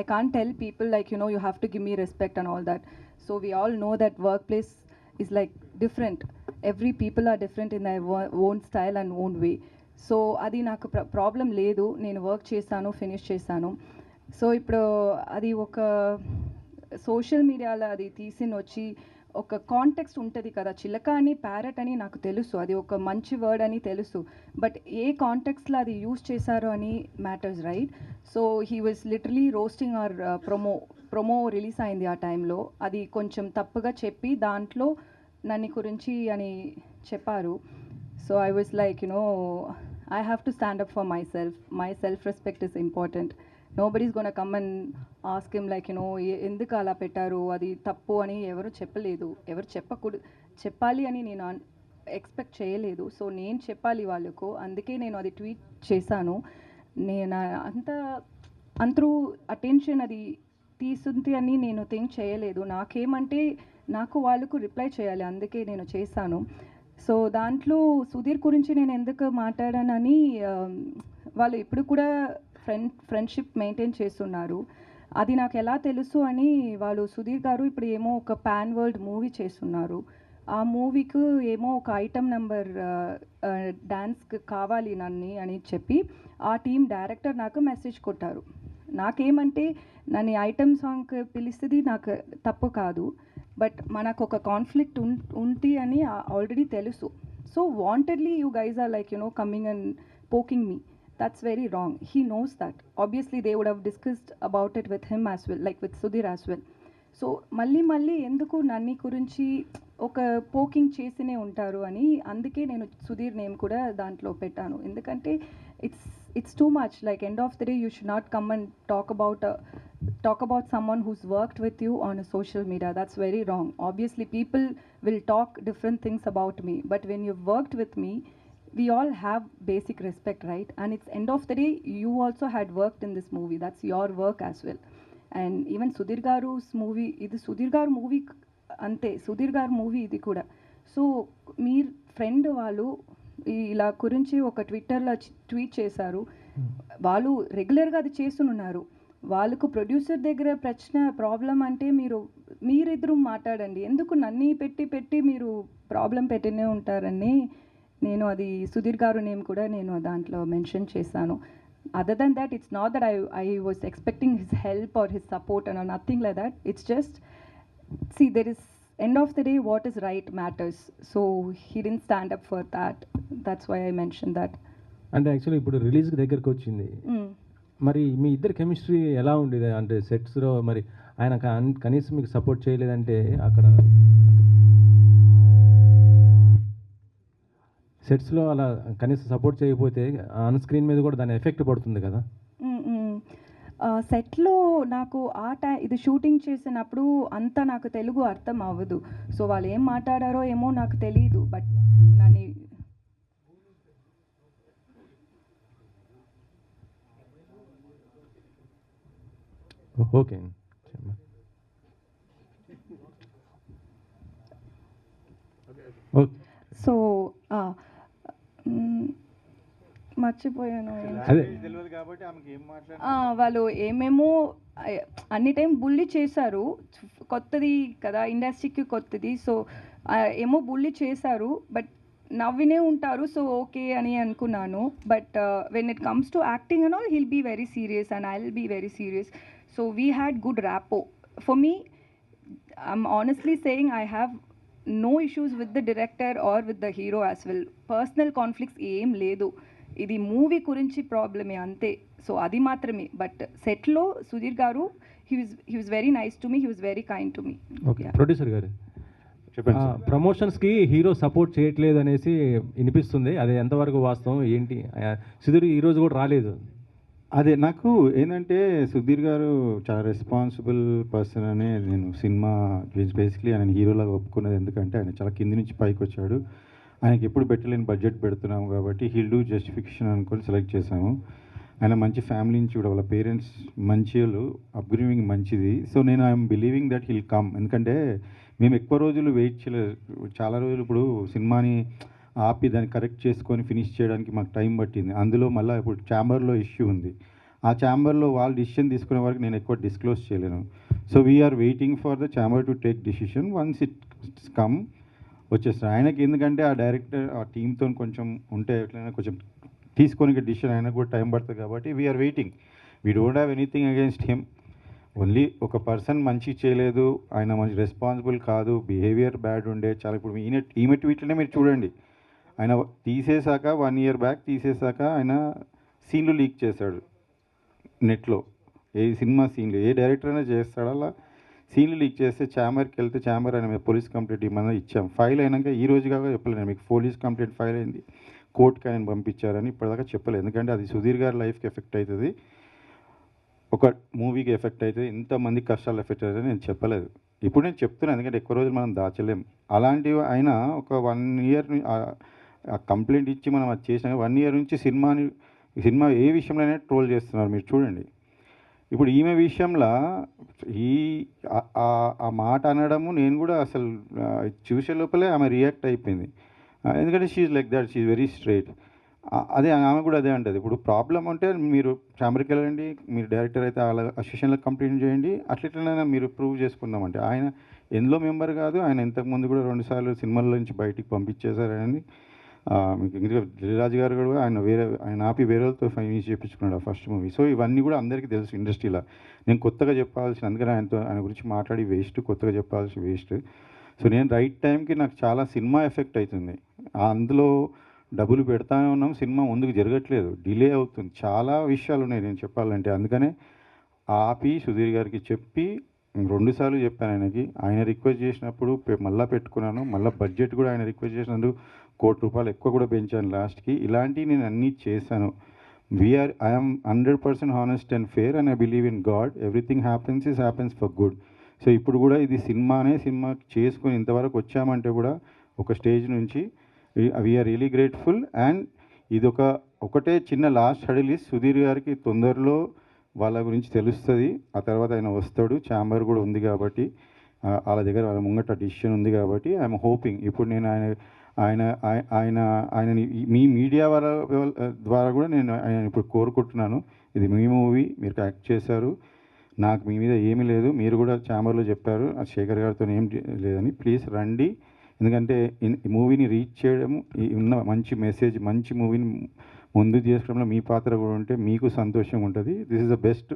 I can't tell people like, you know, you have to give me respect and all that. So we all know that workplace is like different. Every people are different in their own style and own way. So అది నాకు problem లేదు, నేను work చేశాను, finish చేశాను. So ఇప్పుడు అది ఒక social మీడియాలో అది తీసిన వచ్చి ఒక కాంటెక్స్ట్ ఉంటుంది కదా, చిలక అని ప్యారెట్ అని నాకు తెలుసు, అది ఒక మంచి వర్డ్ అని తెలుసు, బట్ ఏ కాంటెక్స్ట్లో అది యూజ్ చేశారో అని matters, right? So he was literally roasting our promo release అయింది ఆ టైంలో, అది కొంచెం తప్పుగా చెప్పి దాంట్లో నన్ను గురించి అని చెప్పారు. So I was like, you no, I have to stand up for myself. My self-respect is important. Nobody's going to come and ask him like, you know, ఎందుకు అలా పెట్టారు, అది తప్పు అని ఎవరు చెప్పలేదు, ఎవరు చెప్పాలి అని నేను ఎక్స్పెక్ట్ చేయలేదు. సో నేను చెప్పాలి వాళ్ళకు, అందుకే నేను అది ట్వీట్ చేశాను. నేను అంతరూ అటెన్షన్ అది తీసుంది అని నేను థింక్ చేయలేదు. నాకేమంటే నాకు వాళ్ళకు రిప్లై చేయాలి, అందుకే నేను చేశాను. సో దాంట్లో సుధీర్ గురించి నేను ఎందుకు మాట్లాడానని, వాళ్ళు ఇప్పుడు కూడా ఫ్రెండ్షిప్ మెయింటైన్ చేస్తున్నారు. అది నాకు ఎలా తెలుసు అని, వాళ్ళు సుధీర్ గారు ఇప్పుడు ఏమో ఒక పాన్ వరల్డ్ మూవీ చేస్తున్నారు. ఆ మూవీకి ఏమో ఒక ఐటమ్ నెంబర్ డ్యాన్స్కి కావాలి నన్ను అని చెప్పి ఆ టీం డైరెక్టర్ నాకు మెసేజ్ కొట్టారు. నాకేమంటే నన్ను ఐటమ్ సాంగ్కి పిలిస్తుంది నాకు తప్పు కాదు, బట్ మనకు ఒక కాన్ఫ్లిక్ట్ ఉంది అని ఆల్రెడీ తెలుసు. So wantedly you guys are like, you know, coming and poking me. That's very wrong. He knows that. Obviously, they would have discussed about it with him as well, like with Sudhir as well. So మళ్ళీ ఎందుకు నన్ను గురించి ఒక poking చేసినే ఉంటారు అని, అందుకే నేను Sudheer name కూడా దాంట్లో పెట్టాను. ఎందుకంటే it's too much. Like end of the day, you should not come and talk about someone who's worked with you on a social media. That's very wrong. Obviously, people will talk different things about me, but when you've worked with me, we all have basic respect, right? And it's end of the day, you also had worked in this movie. That's your work as well. And even Sudhir Garu's movie, ఇది సుధీర్ గారు movie అంతే, సుధీర్ గారు movie ఇది కూడా. So మీ friend వాళ్ళు ఇలా గురించి ఒక ట్విట్టర్లో ట్వీట్ చేశారు. వాళ్ళు రెగ్యులర్గా అది చేస్తున్నారు. వాళ్ళకు ప్రొడ్యూసర్ దగ్గర ప్రాబ్లం అంటే మీరిద్దరూ మాట్లాడండి, ఎందుకు నన్ను పెట్టి మీరు ప్రాబ్లం పెట్టినే ఉంటారని నేను అది సుధీర్ గారు నేమ్ కూడా నేను దాంట్లో మెన్షన్ చేశాను. Other than that, it's not that I was expecting his help or his support and nothing like that. It's just, see, there is, end of the day, what is right matters. So he didn't stand up for that. That's why I mentioned that. అంటే actually ఇప్పుడు release దగ్గరకు వచ్చింది, మరి మీ ఇద్దరు chemistry ఎలా ఉండేది? అంటే సెట్స్లో మరి ఆయన కనీసం మీకు సపోర్ట్ చేయలేదంటే, అక్కడ సెట్స్లో అలా కనీసం సపోర్ట్ చేయకపోతే ఆన్ స్క్రీన్ మీద కూడా దాని ఎఫెక్ట్ పడుతుంది కదా. సెట్లో నాకు ఇది షూటింగ్ చేసినప్పుడు అంతా నాకు తెలుగు అర్థం అవ్వదు. సో వాళ్ళు ఏం మాట్లాడారో ఏమో నాకు తెలియదు, బట్ నన్ను ఓకే. సో మర్చిపోయాను. వాళ్ళు ఏమేమో అన్ని టైం బుల్లి చేశారు, కొత్తది కదా, ఇండస్ట్రీకి కొత్తది. సో ఏమో బుల్లి చేశారు, బట్ నవ్వినే ఉంటారు. సో ఓకే అని అనుకున్నాను. But when it comes to acting and all, he'll be very serious and I will be very serious. So we had good rapport. For me, I'm honestly saying, I have no issues with the director or with the hero as well. Personal conflicts ఏం లేదు, ఇది movie గురించి ప్రాబ్లమే అంతే. So అది మాత్రమే. But సెట్లో సుధీర్ గారు, he was very nice to me, he was very kind to me. Okay. Producer గారు చెప్పండి. ప్రమోషన్స్కి హీరో సపోర్ట్ చేయట్లేదు అనేసి వినిపిస్తుంది, అది ఎంతవరకు వాస్తవం ఏంటి? సుధీర్ ఈరోజు కూడా రాలేదు. అదే నాకు ఏంటంటే, సుధీర్ గారు చాలా రెస్పాన్సిబుల్ పర్సన్ అనే నేను సినిమా బేసిక్లీ ఆయన హీరోలాగా ఒప్పుకున్నది. ఎందుకంటే ఆయన చాలా కింది నుంచి పైకి వచ్చాడు. ఆయనకి ఎప్పుడు పెట్టలేని బడ్జెట్ పెడుతున్నాము కాబట్టి హీల్ డూ జస్టిఫికేషన్ అనుకొని సెలెక్ట్ చేశాము. ఆయన మంచి ఫ్యామిలీ నుంచి కూడా, వాళ్ళ పేరెంట్స్ మంచి వాళ్ళు, అప్గ్రేవింగ్ మంచిది. సో నేను I'm believing that he'll come. ఎందుకంటే మేము ఎక్కువ రోజులు వెయిట్ చేయలేదు, చాలా రోజులు ఇప్పుడు సినిమాని ఆపి దాన్ని కరెక్ట్ చేసుకొని ఫినిష్ చేయడానికి మాకు టైం పట్టింది. అందులో మళ్ళీ ఇప్పుడు ఛాంబర్లో ఇష్యూ ఉంది, ఆ ఛాంబర్లో వాళ్ళు డిసిషన్ తీసుకునే వరకు నేను ఎక్కువ డిస్క్లోజ్ చేయలేను. So we're waiting for the chamber to take decision. Once it come వచ్చేస్తారు. ఆయనకి ఎందుకంటే ఆ డైరెక్టర్ ఆ టీంతో కొంచెం ఉంటే ఎట్లయినా కొంచెం తీసుకొని డిసిషన్ ఆయనకు కూడా టైం పడుతుంది కాబట్టి we're waiting. We don't have anything against him. Only ఒక పర్సన్ మంచి చేయలేదు, ఆయన మంచి రెస్పాన్సిబుల్ కాదు, బిహేవియర్ బ్యాడ్ ఉండే చాలా. ఇప్పుడు ఈమె ట్వీట్లోనే మీరు చూడండి, ఆయన తీసేశాక 1 year బ్యాక్ తీసేశాక ఆయన సీన్లు లీక్ చేశాడు నెట్లో. ఏ సినిమా సీన్లు ఏ డైరెక్టర్ అయినా చేస్తాడు అలా సీన్లు లీక్ చేస్తే ఛాంబర్కి వెళ్తే ఛాంబర్ ఆయన మీద పోలీస్ కంప్లైంట్ ఇవ్వమని ఇచ్చాం. ఫైల్ అయినాక ఈ రోజు కాక చెప్పలేదు మీకు పోలీస్ కంప్లైంట్ ఫైల్ అయింది, కోర్టుకి ఆయన పంపించారని ఇప్పటిదాకా చెప్పలేదు. ఎందుకంటే అది సుధీర్ గారి లైఫ్కి ఎఫెక్ట్ అవుతుంది, ఒక మూవీకి ఎఫెక్ట్ అవుతుంది, ఇంతమంది కష్టాలు ఎఫెక్ట్ అవుతుంది నేను చెప్పలేదు. ఇప్పుడు నేను చెప్తున్నాను ఎందుకంటే ఎక్కువ రోజులు మనం దాచలేం. అలాంటివి ఆయన ఒక 1 year కంప్లైంట్ ఇచ్చి మనం అది చేసినా 1 year నుంచి సినిమా ఏ విషయంలోనే ట్రోల్ చేస్తున్నారు మీరు చూడండి. ఇప్పుడు ఈమె విషయంలో ఆ మాట అనడము నేను కూడా అసలు చూసే లోపలే ఆమె రియాక్ట్ అయిపోయింది. ఎందుకంటే she's like that, she's very straight. అదే ఆమె కూడా అదే అంటది. ఇప్పుడు ప్రాబ్లం ఉంటే మీరు ఛాంబర్కి వెళ్ళండి, మీరు డైరెక్టర్ అయితే అలా అసోసియేషన్లో కంప్లైంట్ చేయండి, అట్లయినా మీరు ప్రూవ్ చేసుకుందామంటే ఆయన ఎందులో మెంబర్ కాదు. ఆయన ఇంతకుముందు కూడా 2 సార్లు సినిమాల నుంచి బయటికి పంపించేశారని మీకు ఇంకా దిల్రాజు గారు కూడా ఆయన ఆపి వేరేతో ఫైన్ చేయించుకున్నాడు ఆ ఫస్ట్ మూవీ. సో ఇవన్నీ కూడా అందరికీ తెలుసు ఇండస్ట్రీలో. నేను కొత్తగా చెప్పాల్సిన, అందుకని ఆయన గురించి మాట్లాడి వేస్ట్, కొత్తగా చెప్పాల్సి వేస్ట్. సో నేను రైట్ టైంకి నాకు చాలా సినిమా ఎఫెక్ట్ అవుతుంది, అందులో డబ్బులు పెడతానే ఉన్నాం, సినిమా ముందుకు జరగట్లేదు, డిలే అవుతుంది, చాలా విషయాలు ఉన్నాయి నేను చెప్పాలంటే. అందుకనే ఆపి సుధీర్ గారికి చెప్పి 2 సార్లు చెప్పాను ఆయనకి. ఆయన రిక్వెస్ట్ చేసినప్పుడు మళ్ళీ పెట్టుకున్నాను, మళ్ళీ బడ్జెట్ కూడా ఆయన రిక్వెస్ట్ చేసినందుకు ₹1 కోటి ఎక్కువ కూడా పెంచాను లాస్ట్కి. ఇలాంటివి నేను అన్నీ చేశాను. I'm 100% honest and fair and I believe in God. Everything happens for good. So ఇప్పుడు కూడా ఇది సినిమా చేసుకొని ఇంతవరకు వచ్చామంటే కూడా ఒక స్టేజ్ నుంచి వీఆర్ రియలీ గ్రేట్ఫుల్. అండ్ ఇది ఒకటే చిన్న లాస్ట్ హడిల్ ఇస్ సుధీర్ గారికి తొందరలో వాళ్ళ గురించి తెలుస్తుంది. ఆ తర్వాత ఆయన వస్తాడు, ఛాంబర్ కూడా ఉంది కాబట్టి వాళ్ళ దగ్గర వాళ్ళ ముంగట డిసిషన్ ఉంది కాబట్టి ఐఎమ్ హోపింగ్. ఇప్పుడు నేను ఆయనని మీ మీడియా ద్వారా కూడా నేను ఆయన ఇప్పుడు కోరుకుంటున్నాను, ఇది మీ మూవీ, మీరు యాక్ట్ చేశారు, నాకు మీ మీద ఏమీ లేదు, మీరు కూడా ఛాంబర్లో చెప్పారు శేఖర్ గారితో ఏం లేదని, ప్లీజ్ రండి. ఎందుకంటే ఈ మూవీని రీచ్ చేయడం, ఉన్న మంచి మెసేజ్, మంచి మూవీని ముందు చేసుకోవడంలో మీ పాత్ర కూడా ఉంటే మీకు సంతోషంగా ఉంటుంది. This is the best,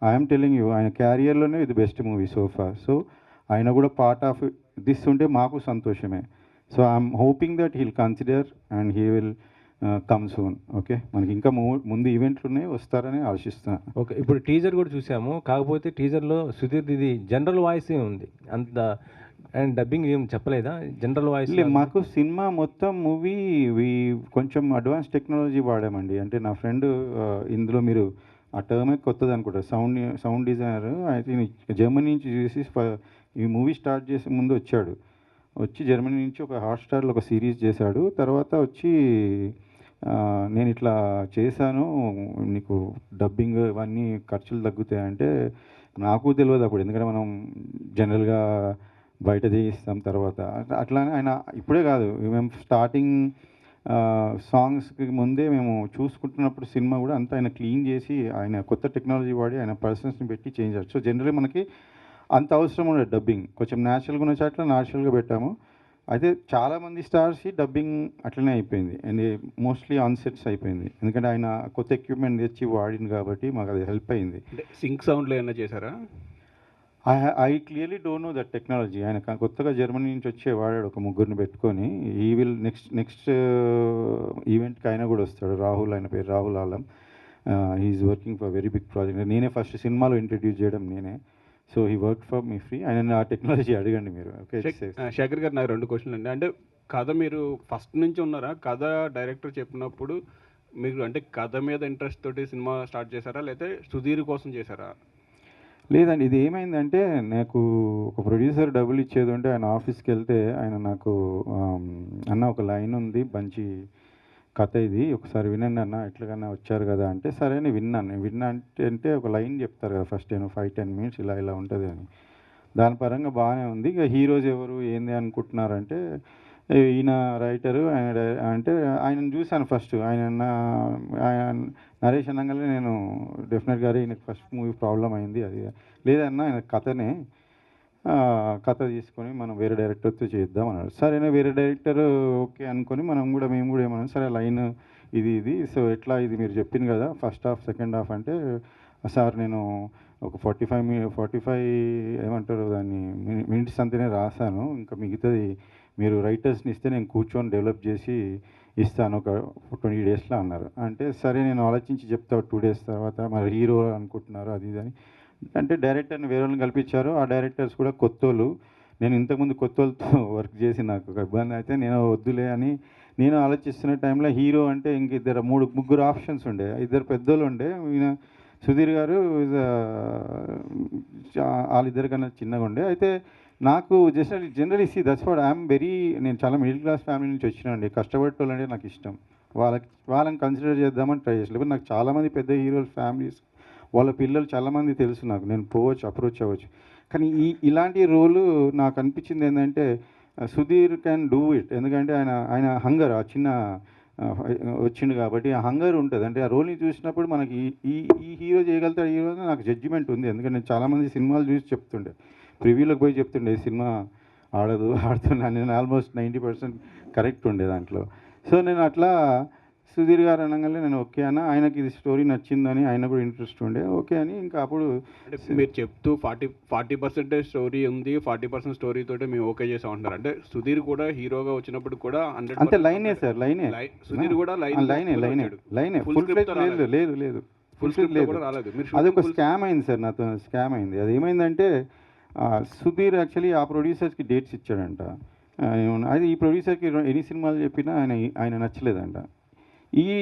I'm telling you, ఆయన క్యారియర్లోనే ఇది బెస్ట్ మూవీ సోఫా. సో ఆయన కూడా పార్ట్ ఆఫ్ దిస్ ఉంటే మాకు సంతోషమే. So I'm hoping that heal consider and he will come soon. Okay, మనకి ఇంకా ముందు ఈవెంట్లు ఉన్నాయి, వస్తారని ఆశిస్తున్నాను. ఓకే, ఇప్పుడు టీజర్ కూడా చూసాము. కాకపోతే టీజర్లో సుధీర్ ఇది జనరల్ వాయిసే ఉంది, అంత అండ్ డబ్బింగ్ ఏం చెప్పలేదా? జనరల్ వాయిస్ మాకు సినిమా మొత్తం మూవీ కొంచెం అడ్వాన్స్ టెక్నాలజీ వాడామండి. అంటే నా ఫ్రెండ్ ఇందులో మీరు ఆ టర్మే కొత్తది అనుకుంటా, సౌండ్ డిజైనర్ అయితే జర్మనీ నుంచి చూసి ఈ మూవీ స్టార్ట్ చేసే ముందు వచ్చి జర్మనీ నుంచి ఒక హాట్స్టార్లో ఒక సిరీస్ చేశాడు. తర్వాత వచ్చి నేను ఇట్లా చేశాను, నీకు డబ్బింగ్ ఇవన్నీ ఖర్చులు తగ్గుతాయంటే నాకు తెలియదు అప్పుడు, ఎందుకంటే మనం జనరల్గా బయట చేయిస్తాం. తర్వాత అట్లానే ఆయన ఇప్పుడే కాదు, మేము స్టార్టింగ్ సాంగ్స్కి ముందే మేము చూసుకుంటున్నప్పుడు సినిమా కూడా అంతా ఆయన క్లీన్ చేసి ఆయన కొత్త టెక్నాలజీ వాడి ఆయన పర్సన్స్ని పెట్టి చేంజ్ చేయాలి. సో జనరల్లీ మనకి అంత అవసరం ఉండదు డబ్బింగ్, కొంచెం న్యాచురల్గా ఉన్న చోట్ల న్యాచురల్గా పెట్టాము. అయితే చాలామంది స్టార్స్ డబ్బింగ్ అట్లనే అయిపోయింది అండ్ మోస్ట్లీ ఆన్ సెట్స్ అయిపోయింది, ఎందుకంటే ఆయన కొత్త ఎక్విప్మెంట్ తెచ్చి వాడింది కాబట్టి మాకు అది హెల్ప్ అయింది. సింక్ సౌండ్లో ఏమైనా చేశారా? I clearly don't know that technology. ఆయన కొత్తగా జర్మనీ నుంచి వాడాడు ఒక 3 పెట్టుకొని. ఈ విల్ నెక్స్ట్ ఈవెంట్కి ఆయన కూడా వస్తాడు, రాహుల్, ఆయన పేరు Rahul Alam. He's working for very big project. నేనే ఫస్ట్ సినిమాలో ఇంట్రడ్యూస్ చేయడం నేనే. So he work for me free. ఆయన ఆ టెక్నాలజీ అడగండి మీరు. ఓకే శేఖర్ గారు, నాకు 2 క్వశ్చన్లు అండి. అంటే కథ మీరు ఫస్ట్ నుంచి ఉన్నారా? కథ డైరెక్టర్ చెప్పినప్పుడు మీరు అంటే కథ మీద ఇంట్రెస్ట్ తోటి సినిమా స్టార్ట్ చేశారా, లేకపోతే సుధీర్ కోసం చేశారా? లేదండి, ఇది ఏమైందంటే నాకు ఒక ప్రొడ్యూసర్ డబ్బులు ఇచ్చేది ఉంటే ఆయన ఆఫీస్కి వెళ్తే ఆయన నాకు అన్న ఒక లైన్ ఉంది, మంచి కథ ఇది, ఒకసారి వినండి అన్న, ఎట్లాగన్నా వచ్చారు కదా అంటే సరే అని విన్నా అంటే ఒక లైన్ చెప్తారు కదా ఫస్ట్ 5-10 minutes ఇలా ఉంటుంది అని. దాని పరంగా బాగానే ఉంది. ఇక హీరోస్ ఎవరు ఏంది అనుకుంటున్నారంటే ఈయన రైటరు, ఆయన అంటే ఆయనను చూశాను ఫస్ట్. ఆయన నరేష్ అనగానే నేను డెఫినెట్గా ఆయనకు ఫస్ట్ మూవీ ప్రాబ్లం అయింది అది లేదన్నా ఆయన కథనే కథ తీసుకొని మనం వేరే డైరెక్టర్తో చేద్దాం అన్నాడు. సరేనా వేరే డైరెక్టర్ ఓకే అనుకొని మేము కూడా ఏమన్నా సరే లైన్ ఇది సో ఎట్లా ఇది మీరు చెప్పింది కదా ఫస్ట్ హాఫ్ సెకండ్ హాఫ్ అంటే సార్ నేను ఒక 45 ఏమంటారు దాన్ని మినిట్స్ అంతనే రాశాను, ఇంకా మిగతాది మీరు రైటర్స్ని ఇస్తే నేను కూర్చొని డెవలప్ చేసి ఇస్తాను ఒక 20 డేస్లో అన్నారు. అంటే సరే నేను ఆలోచించి చెప్తా 2 డేస్ తర్వాత మరి హీరో అనుకుంటున్నారు అది ఇది అని అంటే డైరెక్టర్ని వేరే వాళ్ళని కల్పించారు. ఆ డైరెక్టర్స్ కూడా కొత్తోళ్ళు, నేను ఇంతకుముందు కొత్తోళ్ళతో వర్క్ చేసి నాకు ఒక ఇబ్బంది అయితే నేను వద్దులే అని నేను ఆలోచిస్తున్న టైంలో హీరో అంటే ఇంక ముగ్గురు ఆప్షన్స్ ఉండే, ఇద్దరు పెద్దోళ్ళు ఉండే, ఈయన సుధీర్ గారు వాళ్ళిద్దరి కన్నా చిన్నగా ఉండే. అయితే నాకు జనరలీ దట్స్ వాట్ ఐఎమ్ నేను చాలా మిడిల్ క్లాస్ ఫ్యామిలీ నుంచి వచ్చినండి, కష్టపడేటోళ్ళు అంటే నాకు ఇష్టం, వాళ్ళని కన్సిడర్ చేద్దామని ట్రై చేసలేదు. నాకు చాలామంది పెద్ద హీరోల ఫ్యామిలీస్ వాళ్ళ పిల్లలు చాలామంది తెలుసు నాకు, నేను అప్రోచ్ అవ్వచ్చు. కానీ ఇలాంటి రోలు నాకు అనిపించింది ఏంటంటే సుధీర్ క్యాన్ డూ ఇట్, ఎందుకంటే ఆయన హంగర్ ఆ చిన్న వచ్చిండు కాబట్టి ఆ హంగర్ ఉంటుంది. అంటే ఆ రోల్ని చూసినప్పుడు మనకి ఈ హీరో చేయగలుగుతాడు హీరో అని నాకు జడ్జిమెంట్ ఉంది. ఎందుకంటే నేను చాలామంది సినిమాలు చూసి చెప్తుండే, ప్రివ్యూలోకి పోయి చెప్తుండే సినిమా ఆడుతున్నా నేను ఆల్మోస్ట్ 90% కరెక్ట్ ఉండే దాంట్లో. సో నేను అట్లా సుధీర్ గారు అనగానే నేను ఓకే అన్న, ఆయనకి ఇది స్టోరీ నచ్చిందని ఆయన కూడా ఇంట్రెస్ట్ ఉండే ఓకే అని ఇంకా అప్పుడు మీరు చెప్తూ 40% స్టోరీ ఉంది, 40% స్టోరీ తోటి మేము ఓకే చేసాం అంటున్నారు. అంటే సుధీర్ కూడా హీరోగా వచ్చినప్పుడు కూడా అంతే లైనే సార్, లైనే సుధీర్ కూడా లైనే ఫుల్ లేదు ఫుల్ స్క్రిప్ట్ లేదు. అది ఒక స్కామ్ అయింది సార్, నాతో స్కామ్ అయింది. అది ఏమైందంటే సుధీర్ యాక్చువల్లీ ఆ ప్రొడ్యూసర్స్కి డేట్స్ ఇచ్చాడంట, అది ఈ ప్రొడ్యూసర్కి ఎన్ని సినిమాలు చెప్పినా ఆయన నచ్చలేదంట. ఈ